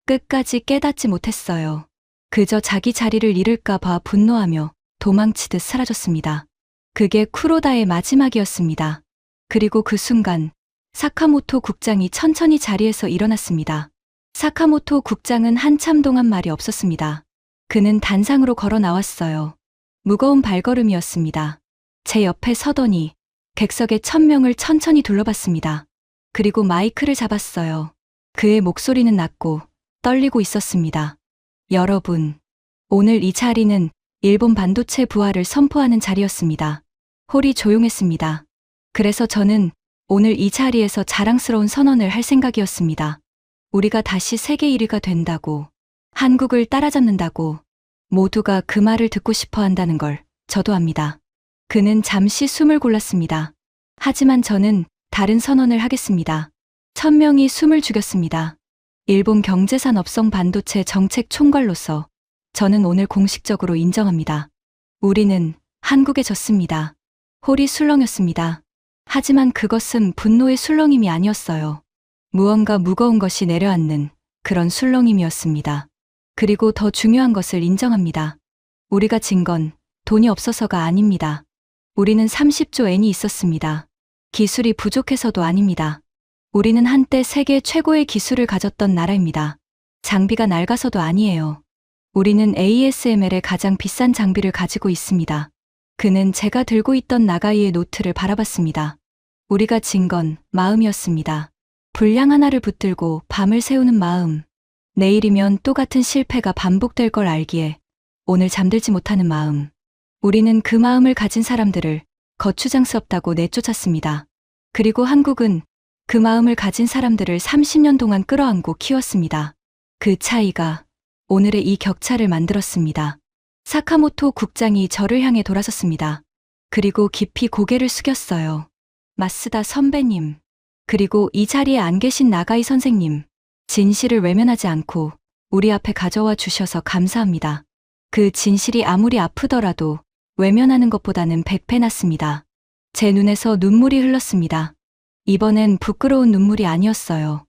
끝까지 깨닫지 못했어요. 그저 자기 자리를 잃을까 봐 분노하며 도망치듯 사라졌습니다. 그게 쿠로다의 마지막이었습니다. 그리고 그 순간 사카모토 국장이 천천히 자리에서 일어났습니다. 사카모토 국장은 한참 동안 말이 없었습니다. 그는 단상으로 걸어 나왔어요. 무거운 발걸음이었습니다. 제 옆에 서더니 객석의 1000명을 천천히 둘러봤습니다. 그리고 마이크를 잡았어요. 그의 목소리는 낮고 떨리고 있었습니다. 여러분, 오늘 이 자리는 일본 반도체 부활을 선포하는 자리였습니다. 홀이 조용했습니다. 그래서 저는 오늘 이 자리에서 자랑스러운 선언을 할 생각이었습니다. 우리가 다시 세계 1위가 된다고, 한국을 따라잡는다고, 모두가 그 말을 듣고 싶어 한다는 걸 저도 압니다. 그는 잠시 숨을 골랐습니다. 하지만 저는 다른 선언을 하겠습니다. 1000명이 숨을 죽였습니다. 일본 경제산업성 반도체 정책 총괄로서 저는 오늘 공식적으로 인정합니다. 우리는 한국에 졌습니다. 홀이 술렁였습니다. 하지만 그것은 분노의 술렁임이 아니었어요. 무언가 무거운 것이 내려앉는 그런 술렁임이었습니다. 그리고 더 중요한 것을 인정합니다. 우리가 진 건 돈이 없어서가 아닙니다. 우리는 30조 엔이 있었습니다. 기술이 부족해서도 아닙니다. 우리는 한때 세계 최고의 기술을 가졌던 나라입니다. 장비가 낡아서도 아니에요. 우리는 ASML의 가장 비싼 장비를 가지고 있습니다. 그는 제가 들고 있던 나가이의 노트를 바라봤습니다. 우리가 진 건 마음이었습니다. 불량 하나를 붙들고 밤을 새우는 마음. 내일이면 또 같은 실패가 반복될 걸 알기에 오늘 잠들지 못하는 마음. 우리는 그 마음을 가진 사람들을 거추장스럽다고 내쫓았습니다. 그리고 한국은 그 마음을 가진 사람들을 30년 동안 끌어안고 키웠습니다. 그 차이가 오늘의 이 격차를 만들었습니다. 사카모토 국장이 저를 향해 돌아섰습니다. 그리고 깊이 고개를 숙였어요. 마쓰다 선배님, 그리고 이 자리에 안 계신 나가이 선생님, 진실을 외면하지 않고 우리 앞에 가져와 주셔서 감사합니다. 그 진실이 아무리 아프더라도 외면하는 것보다는 100배 낫습니다. 제 눈에서 눈물이 흘렀습니다. 이번엔 부끄러운 눈물이 아니었어요.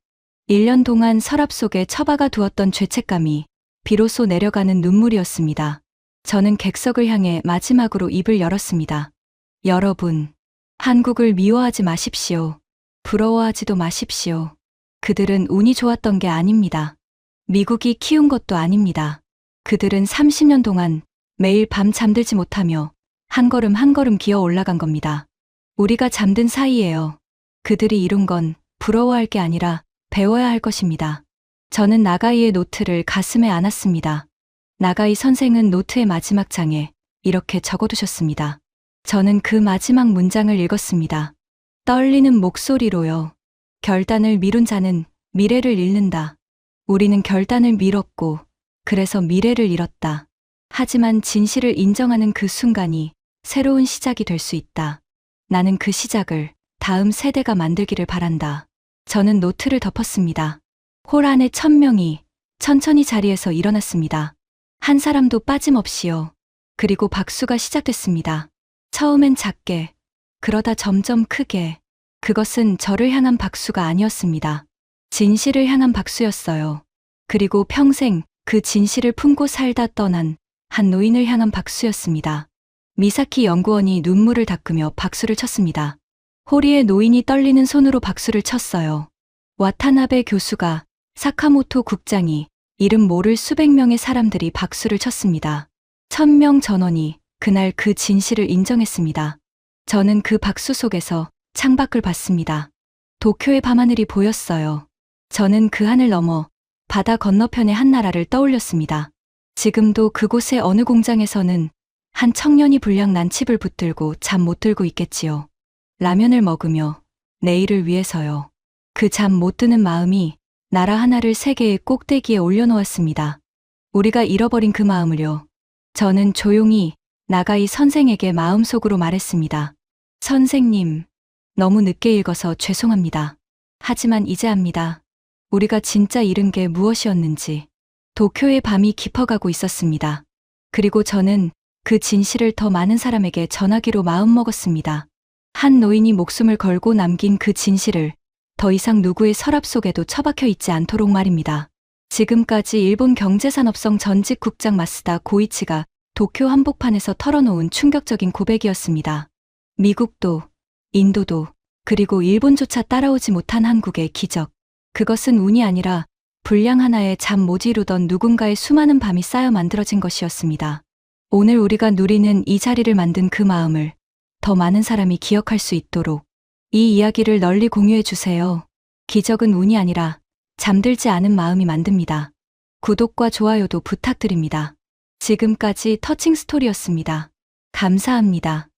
1년 동안 서랍 속에 처박아 두었던 죄책감이 비로소 내려가는 눈물이었습니다. 저는 객석을 향해 마지막으로 입을 열었습니다. 여러분, 한국을 미워하지 마십시오. 부러워하지도 마십시오. 그들은 운이 좋았던 게 아닙니다. 미국이 키운 것도 아닙니다. 그들은 30년 동안 매일 밤 잠들지 못하며 한 걸음 한 걸음 기어 올라간 겁니다. 우리가 잠든 사이에요. 그들이 이룬 건 부러워할 게 아니라 배워야 할 것입니다. 저는 나가이의 노트를 가슴에 안았습니다. 나가이 선생은 노트의 마지막 장에 이렇게 적어두셨습니다. 저는 그 마지막 문장을 읽었습니다. 떨리는 목소리로요. 결단을 미룬 자는 미래를 잃는다. 우리는 결단을 미뤘고 그래서 미래를 잃었다. 하지만 진실을 인정하는 그 순간이 새로운 시작이 될 수 있다. 나는 그 시작을 다음 세대가 만들기를 바란다. 저는 노트를 덮었습니다. 홀 안에 1000명이 천천히 자리에서 일어났습니다. 한 사람도 빠짐없이요. 그리고 박수가 시작됐습니다. 처음엔 작게, 그러다 점점 크게. 그것은 저를 향한 박수가 아니었습니다. 진실을 향한 박수였어요. 그리고 평생 그 진실을 품고 살다 떠난 한 노인을 향한 박수였습니다. 미사키 연구원이 눈물을 닦으며 박수를 쳤습니다. 호리의 노인이 떨리는 손으로 박수를 쳤어요. 와타나베 교수가, 사카모토 국장이, 이름 모를 수백 명의 사람들이 박수를 쳤습니다. 1000명 전원이 그날 그 진실을 인정했습니다. 저는 그 박수 속에서 창밖을 봤습니다. 도쿄의 밤하늘이 보였어요. 저는 그 하늘 너머 바다 건너편의 한 나라를 떠올렸습니다. 지금도 그곳의 어느 공장에서는 한 청년이 불량 난칩을 붙들고 잠 못 들고 있겠지요. 라면을 먹으며 내일을 위해서요. 그 잠 못 드는 마음이 나라 하나를 세계의 꼭대기에 올려놓았습니다. 우리가 잃어버린 그 마음을요. 저는 조용히 나가이 선생에게 마음속으로 말했습니다. 선생님, 너무 늦게 읽어서 죄송합니다. 하지만 이제 압니다. 우리가 진짜 잃은 게 무엇이었는지. 도쿄의 밤이 깊어가고 있었습니다. 그리고 저는 그 진실을 더 많은 사람에게 전하기로 마음먹었습니다. 한 노인이 목숨을 걸고 남긴 그 진실을 더 이상 누구의 서랍 속에도 처박혀 있지 않도록 말입니다. 지금까지 일본 경제산업성 전직 국장 마스다 고이치가 도쿄 한복판에서 털어놓은 충격적인 고백이었습니다. 미국도, 인도도, 그리고 일본조차 따라오지 못한 한국의 기적. 그것은 운이 아니라 불량 하나에 잠 못 이루던 누군가의 수많은 밤이 쌓여 만들어진 것이었습니다. 오늘 우리가 누리는 이 자리를 만든 그 마음을 더 많은 사람이 기억할 수 있도록 이 이야기를 널리 공유해 주세요. 기적은 운이 아니라 잠들지 않은 마음이 만듭니다. 구독과 좋아요도 부탁드립니다. 지금까지 터칭 스토리였습니다. 감사합니다.